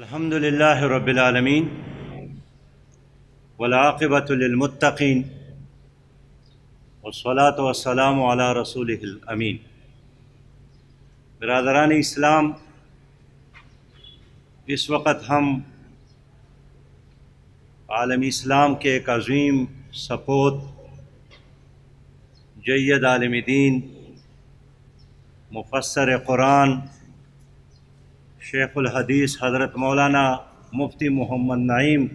الحمدللہ رب العالمین والعاقبۃ للمتقین والصلاۃ والسلام علی رسولہ الامین۔ برادران اسلام، اس وقت ہم عالم اسلام کے ایک عظیم سپوت، جید عالم دین، مفسر قرآن، شیخ الحدیث حضرت مولانا مفتی محمد نعیم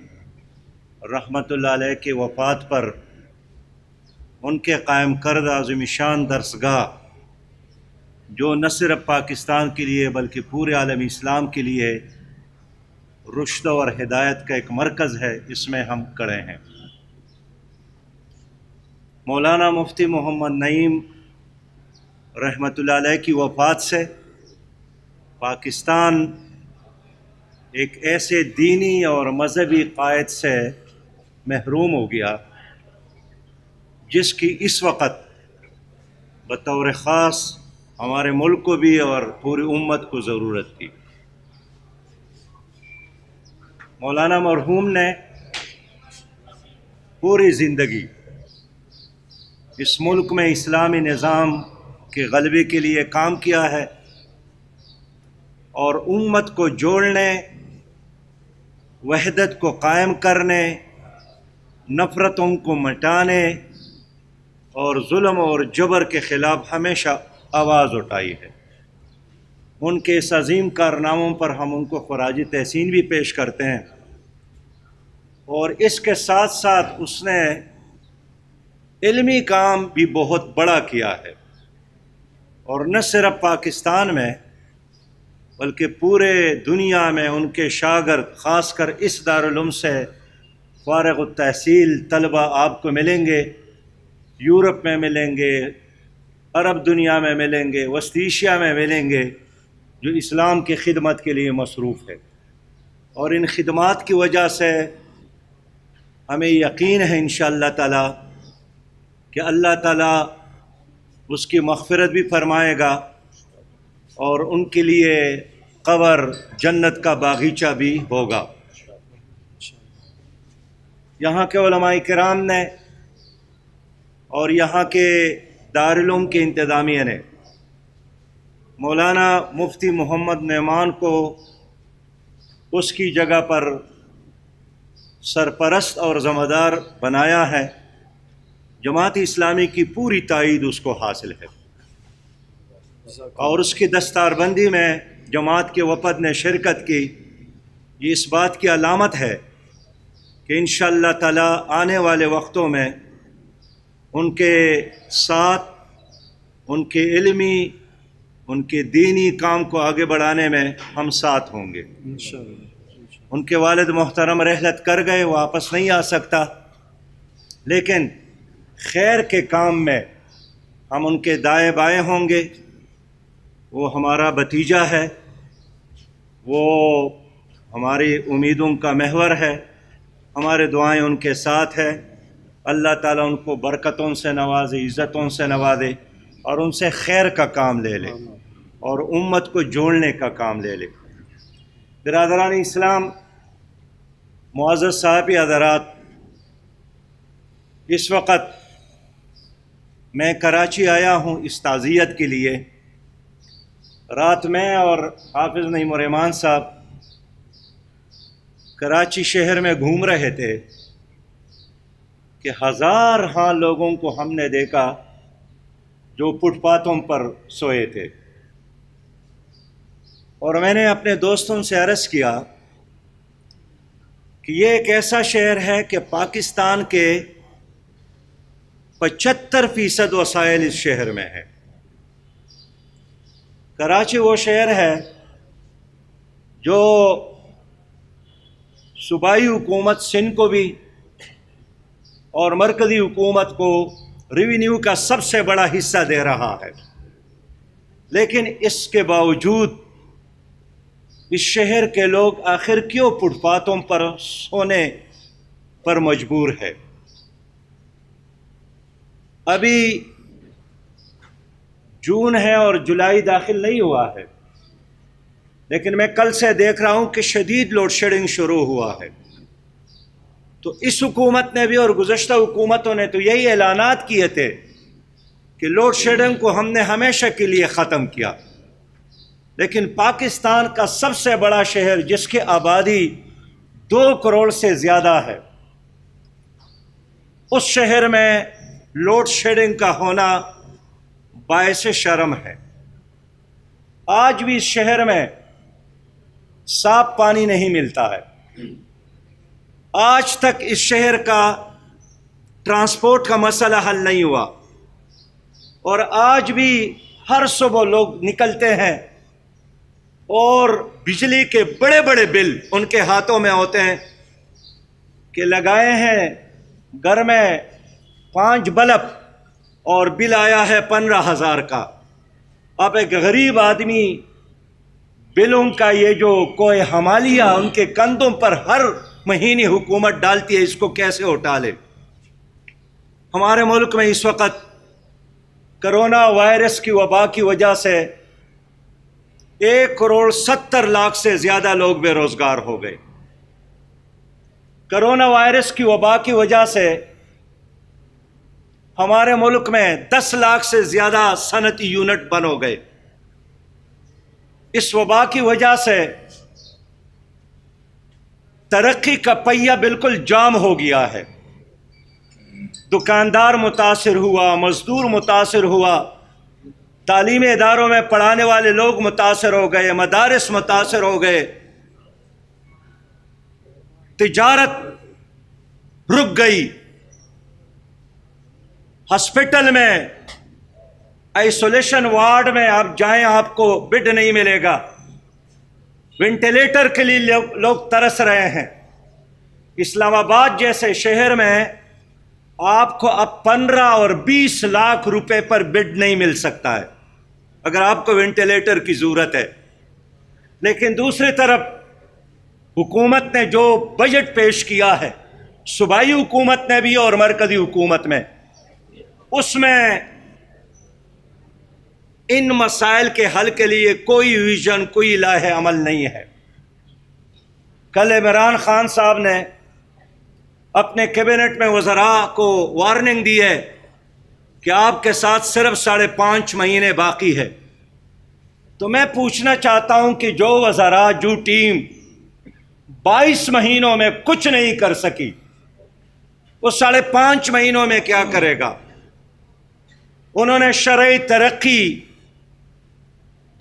رحمۃ اللہ علیہ کی وفات پر ان کے قائم کردہ عظیم شان درسگاہ، جو نہ صرف پاکستان کے لیے بلکہ پورے عالم اسلام کے لیے رشد اور ہدایت کا ایک مرکز ہے، اس میں ہم کھڑے ہیں۔ مولانا مفتی محمد نعیم رحمۃ اللہ علیہ کی وفات سے پاکستان ایک ایسے دینی اور مذہبی قائد سے محروم ہو گیا جس کی اس وقت بطور خاص ہمارے ملک کو بھی اور پوری امت کو ضرورت تھی۔ مولانا مرحوم نے پوری زندگی اس ملک میں اسلامی نظام کے غلبے کے لیے کام کیا ہے اور امت کو جوڑنے، وحدت کو قائم کرنے، نفرتوں کو مٹانے اور ظلم اور جبر کے خلاف ہمیشہ آواز اٹھائی ہے۔ ان کے اس عظیم کارناموں پر ہم ان کو خراج تحسین بھی پیش کرتے ہیں، اور اس کے ساتھ ساتھ اس نے علمی کام بھی بہت بڑا کیا ہے، اور نہ صرف پاکستان میں بلکہ پورے دنیا میں ان کے شاگرد، خاص کر اس دارالعلوم سے فارغ التحصیل طلبہ آپ کو ملیں گے، یورپ میں ملیں گے، عرب دنیا میں ملیں گے، وسطی ایشیا میں ملیں گے، جو اسلام کی خدمت کے لیے مصروف ہے، اور ان خدمات کی وجہ سے ہمیں یقین ہے انشاءاللہ تعالی کہ اللہ تعالی اس کی مغفرت بھی فرمائے گا اور ان کے لیے قبر جنت کا باغیچہ بھی ہوگا۔ یہاں کے علماء کرام نے اور یہاں کے دارالعلوم کے انتظامیہ نے مولانا مفتی محمد نعمان کو اس کی جگہ پر سرپرست اور ذمہ دار بنایا ہے۔ جماعت اسلامی کی پوری تائید اس کو حاصل ہے، اور اس کی دستار بندی میں جماعت کے وفد نے شرکت کی۔ یہ اس بات کی علامت ہے کہ انشاءاللہ تعالی آنے والے وقتوں میں ان کے ساتھ، ان کے علمی، ان کے دینی کام کو آگے بڑھانے میں ہم ساتھ ہوں گے۔ ان کے والد محترم رحلت کر گئے، واپس نہیں آ سکتا، لیکن خیر کے کام میں ہم ان کے دائیں بائیں ہوں گے۔ وہ ہمارا بھتیجا ہے، وہ ہماری امیدوں کا محور ہے، ہمارے دعائیں ان کے ساتھ ہے۔ اللہ تعالیٰ ان کو برکتوں سے نوازے، عزتوں سے نوازے، اور ان سے خیر کا کام لے لے اور امت کو جوڑنے کا کام لے لے۔ برادران اسلام، معزز صاحب حضرات، اس وقت میں کراچی آیا ہوں اس تعزیت کے لیے۔ رات میں اور حافظ نعیم الرحمان صاحب کراچی شہر میں گھوم رہے تھے کہ ہزارہا لوگوں کو ہم نے دیکھا جو فٹ پاتھوں پر سوئے تھے، اور میں نے اپنے دوستوں سے عرض کیا کہ یہ ایک ایسا شہر ہے کہ پاکستان کے 75% وسائل اس شہر میں ہے۔ کراچی وہ شہر ہے جو صوبائی حکومت سندھ کو بھی اور مرکزی حکومت کو ریونیو کا سب سے بڑا حصہ دے رہا ہے، لیکن اس کے باوجود اس شہر کے لوگ آخر کیوں فٹ پاتھوں پر سونے پر مجبور ہے؟ ابھی جون ہے اور جولائی داخل نہیں ہوا ہے، لیکن میں کل سے دیکھ رہا ہوں کہ شدید لوڈ شیڈنگ شروع ہوا ہے۔ تو اس حکومت نے بھی اور گزشتہ حکومتوں نے تو یہی اعلانات کیے تھے کہ لوڈ شیڈنگ کو ہم نے ہمیشہ کے لیے ختم کیا، لیکن پاکستان کا سب سے بڑا شہر جس کی آبادی 2 کروڑ سے زیادہ ہے، اس شہر میں لوڈ شیڈنگ کا ہونا باعث شرم ہے۔ آج بھی اس شہر میں صاف پانی نہیں ملتا ہے، آج تک اس شہر کا ٹرانسپورٹ کا مسئلہ حل نہیں ہوا، اور آج بھی ہر صبح لوگ نکلتے ہیں اور بجلی کے بڑے بڑے بل ان کے ہاتھوں میں ہوتے ہیں کہ لگائے ہیں گھر میں 5 بلب اور بل آیا ہے 15,000 کا۔ اب ایک غریب آدمی بلوں کا یہ جو کوئی حمالیہ ان کے کندھوں پر ہر مہینے حکومت ڈالتی ہے، اس کو کیسے اٹھا لے؟ ہمارے ملک میں اس وقت کرونا وائرس کی وبا کی وجہ سے 1,70,00,000 سے زیادہ لوگ بے روزگار ہو گئے۔ کرونا وائرس کی وبا کی وجہ سے ہمارے ملک میں 10 لاکھ سے زیادہ صنعتی یونٹ بند ہو گئے۔ اس وبا کی وجہ سے ترقی کا پہیہ بالکل جام ہو گیا ہے۔ دکاندار متاثر ہوا، مزدور متاثر ہوا، تعلیمی اداروں میں پڑھانے والے لوگ متاثر ہو گئے، مدارس متاثر ہو گئے، تجارت رک گئی، ہسپٹل میں آئسولیشن وارڈ میں آپ جائیں آپ کو بیڈ نہیں ملے گا، وینٹیلیٹر کے لیے لوگ ترس رہے ہیں۔ اسلام آباد جیسے شہر میں آپ کو اب 15 اور 20 لاکھ روپے پر بیڈ نہیں مل سکتا ہے اگر آپ کو وینٹیلیٹر کی ضرورت ہے۔ لیکن دوسری طرف حکومت نے جو بجٹ پیش کیا ہے، صوبائی حکومت نے بھی اور مرکزی حکومت میں، اس میں ان مسائل کے حل کے لیے کوئی ویژن، کوئی لائحہ عمل نہیں ہے۔ کل عمران خان صاحب نے اپنے کیبنٹ میں وزراء کو وارننگ دی ہے کہ آپ کے ساتھ صرف 5.5 مہینے باقی ہے۔ تو میں پوچھنا چاہتا ہوں کہ جو وزراء، جو ٹیم 22 مہینوں میں کچھ نہیں کر سکی، وہ 5.5 مہینوں میں کیا کرے گا؟ انہوں نے شرعی ترقی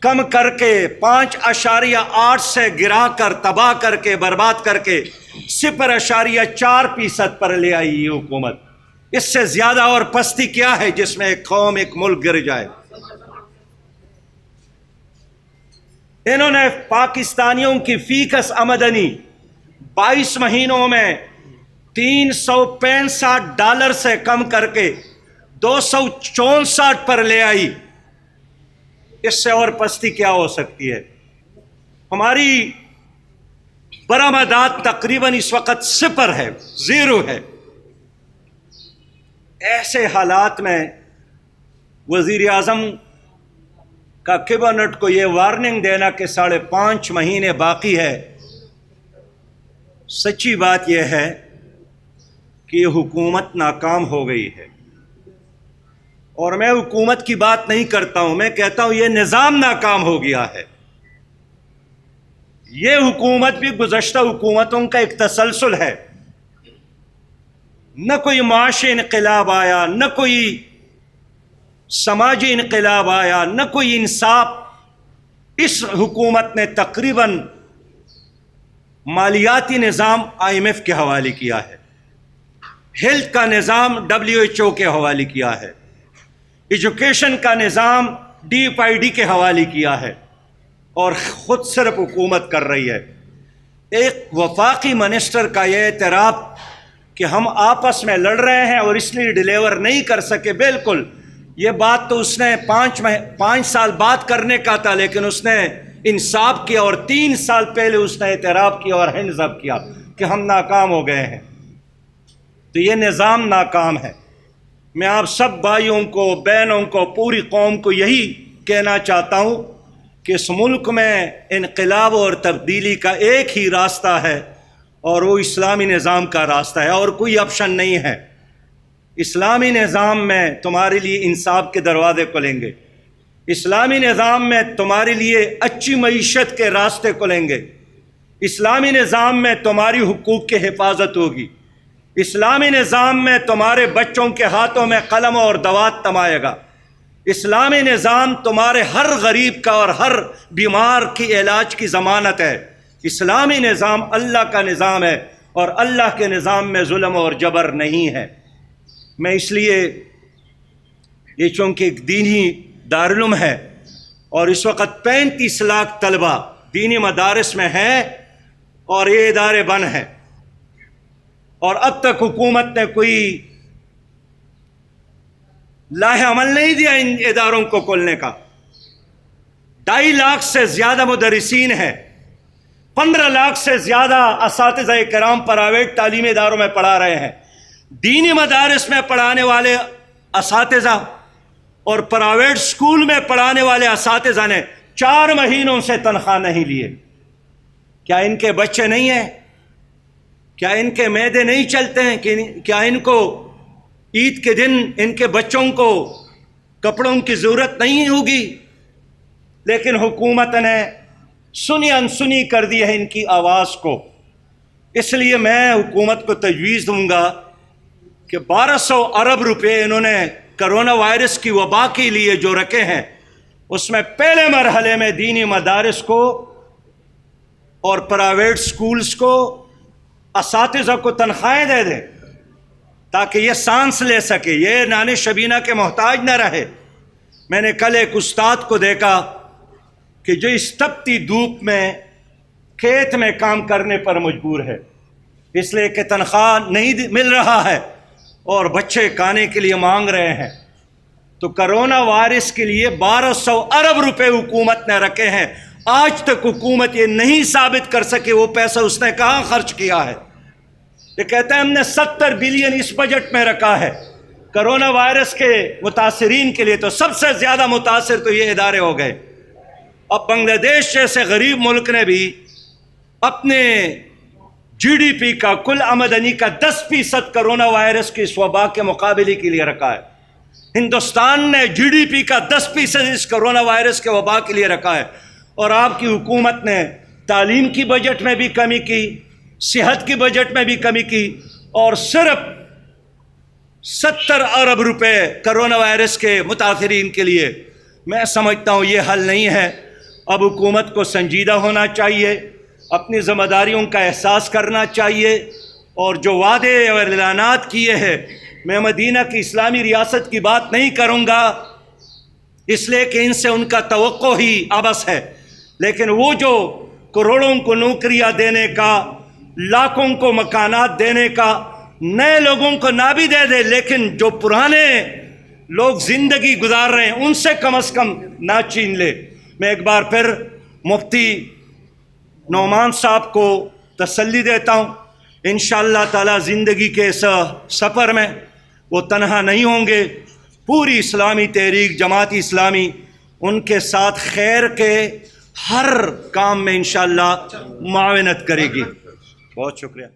کم کر کے 5.8 سے گرا کر، تباہ کر کے، برباد کر کے 0.4% پر لے آئی یہ حکومت۔ اس سے زیادہ اور پستی کیا ہے جس میں ایک قوم، ایک ملک گر جائے؟ انہوں نے پاکستانیوں کی فی کس آمدنی 22 مہینوں میں $365 سے کم کر کے 264 پر لے آئی۔ اس سے اور پستی کیا ہو سکتی ہے؟ ہماری برآمدات تقریباً اس وقت 0 ہے، 0 ہے۔ ایسے حالات میں وزیر اعظم کا کیبنٹ کو یہ وارننگ دینا کہ 5.5 مہینے باقی ہے، سچی بات یہ ہے کہ یہ حکومت ناکام ہو گئی ہے۔ اور میں حکومت کی بات نہیں کرتا ہوں، میں کہتا ہوں یہ نظام ناکام ہو گیا ہے۔ یہ حکومت بھی گزشتہ حکومتوں کا ایک تسلسل ہے، نہ کوئی معاشی انقلاب آیا، نہ کوئی سماجی انقلاب آیا، نہ کوئی انصاف۔ اس حکومت نے تقریباً مالیاتی نظام IMF کے حوالے کیا ہے، ہیلتھ کا نظام WHO کے حوالے کیا ہے، ایجوکیشن کا نظام DFID کے حوالے کیا ہے، اور خود صرف حکومت کر رہی ہے۔ ایک وفاقی منسٹر کا یہ اعتراف کہ ہم آپس میں لڑ رہے ہیں اور اس لیے ڈیلیور نہیں کر سکے، بالکل یہ بات تو اس نے 5 سال بعد کرنے کا تھا، لیکن اس نے انصاف کیا اور 3 سال پہلے اس نے اعتراف کیا اور ہینڈز اپ کیا کہ ہم ناکام ہو گئے ہیں۔ تو یہ نظام ناکام ہے۔ میں آپ سب بھائیوں کو، بہنوں کو، پوری قوم کو یہی کہنا چاہتا ہوں کہ اس ملک میں انقلاب اور تبدیلی کا ایک ہی راستہ ہے اور وہ اسلامی نظام کا راستہ ہے، اور کوئی آپشن نہیں ہے۔ اسلامی نظام میں تمہارے لیے انصاف کے دروازے کھلیں گے، اسلامی نظام میں تمہارے لیے اچھی معیشت کے راستے کھلیں گے، اسلامی نظام میں تمہاری حقوق کی حفاظت ہوگی، اسلامی نظام میں تمہارے بچوں کے ہاتھوں میں قلم اور دوات تمائے گا، اسلامی نظام تمہارے ہر غریب کا اور ہر بیمار کی علاج کی ضمانت ہے۔ اسلامی نظام اللہ کا نظام ہے اور اللہ کے نظام میں ظلم اور جبر نہیں ہے۔ میں اس لیے یہ چونکہ ایک دینی دارالعلوم ہے اور اس وقت 35 لاکھ طلبہ دینی مدارس میں ہیں اور یہ ادارے بند ہیں، اور اب تک حکومت نے کوئی لاہ عمل نہیں دیا ان اداروں کو کھولنے کا۔ 2.5 لاکھ سے زیادہ مدرسین ہیں، 15 لاکھ سے زیادہ اساتذہ کرام پرائیویٹ تعلیمی اداروں میں پڑھا رہے ہیں۔ دینی مدارس میں پڑھانے والے اساتذہ اور پرائیویٹ سکول میں پڑھانے والے اساتذہ نے 4 مہینوں سے تنخواہ نہیں لیے۔ کیا ان کے بچے نہیں ہیں؟ کیا ان کے معدے نہیں چلتے ہیں؟ کیا ان کو عید کے دن ان کے بچوں کو کپڑوں کی ضرورت نہیں ہوگی؟ لیکن حکومت نے سنی انسنی کر دی ہے ان کی آواز کو۔ اس لیے میں حکومت کو تجویز دوں گا کہ 1200 ارب روپے انہوں نے کرونا وائرس کی وبا کے لیے جو رکھے ہیں، اس میں پہلے مرحلے میں دینی مدارس کو اور پرائیویٹ سکولز کو اساتذہ کو تنخواہیں دے دیں تاکہ یہ سانس لے سکے، یہ نان شبینہ کے محتاج نہ رہے۔ میں نے کل ایک استاد کو دیکھا کہ جو اس تپتی دھوپ میں کھیت میں کام کرنے پر مجبور ہے، اس لیے کہ تنخواہ نہیں مل رہا ہے اور بچے کھانے کے لیے مانگ رہے ہیں۔ تو کرونا وائرس کے لیے 1200 ارب روپے حکومت نے رکھے ہیں۔ آج تک حکومت یہ نہیں ثابت کر سکے وہ پیسہ اس نے کہاں خرچ کیا ہے۔ یہ کہتے ہیں ہم نے 70 بلین اس بجٹ میں رکھا ہے کرونا وائرس کے متاثرین کے لیے، تو سب سے زیادہ متاثر تو یہ ادارے ہو گئے۔ اب بنگلہ دیش جیسے غریب ملک نے بھی اپنے جی ڈی پی کا کل آمدنی کا 10% کرونا وائرس کی اس وبا کے مقابلے کے لیے رکھا ہے۔ ہندوستان نے جی ڈی پی کا 10% اس کرونا وائرس کے وبا کے لیے رکھا ہے، اور آپ کی حکومت نے تعلیم کی بجٹ میں بھی کمی کی، صحت کی بجٹ میں بھی کمی کی، اور صرف 70 ارب روپے کرونا وائرس کے متاثرین کے لیے۔ میں سمجھتا ہوں یہ حل نہیں ہے۔ اب حکومت کو سنجیدہ ہونا چاہیے، اپنی ذمہ داریوں کا احساس کرنا چاہیے، اور جو وعدے اور اعلانات کیے ہیں، میں مدینہ کی اسلامی ریاست کی بات نہیں کروں گا اس لیے کہ ان سے ان کا توقع ہی عبث ہے، لیکن وہ جو کروڑوں کو نوکریاں دینے کا، لاکھوں کو مکانات دینے کا، نئے لوگوں کو نہ بھی دے دے لیکن جو پرانے لوگ زندگی گزار رہے ہیں ان سے کم نہ چھین لے۔ میں ایک بار پھر مفتی نعمان صاحب کو تسلی دیتا ہوں، انشاءاللہ تعالی زندگی کے اس سفر میں وہ تنہا نہیں ہوں گے۔ پوری اسلامی تحریک جماعت اسلامی ان کے ساتھ خیر کے ہر کام میں انشاءاللہ معاونت کرے گی۔ بہت شکریہ۔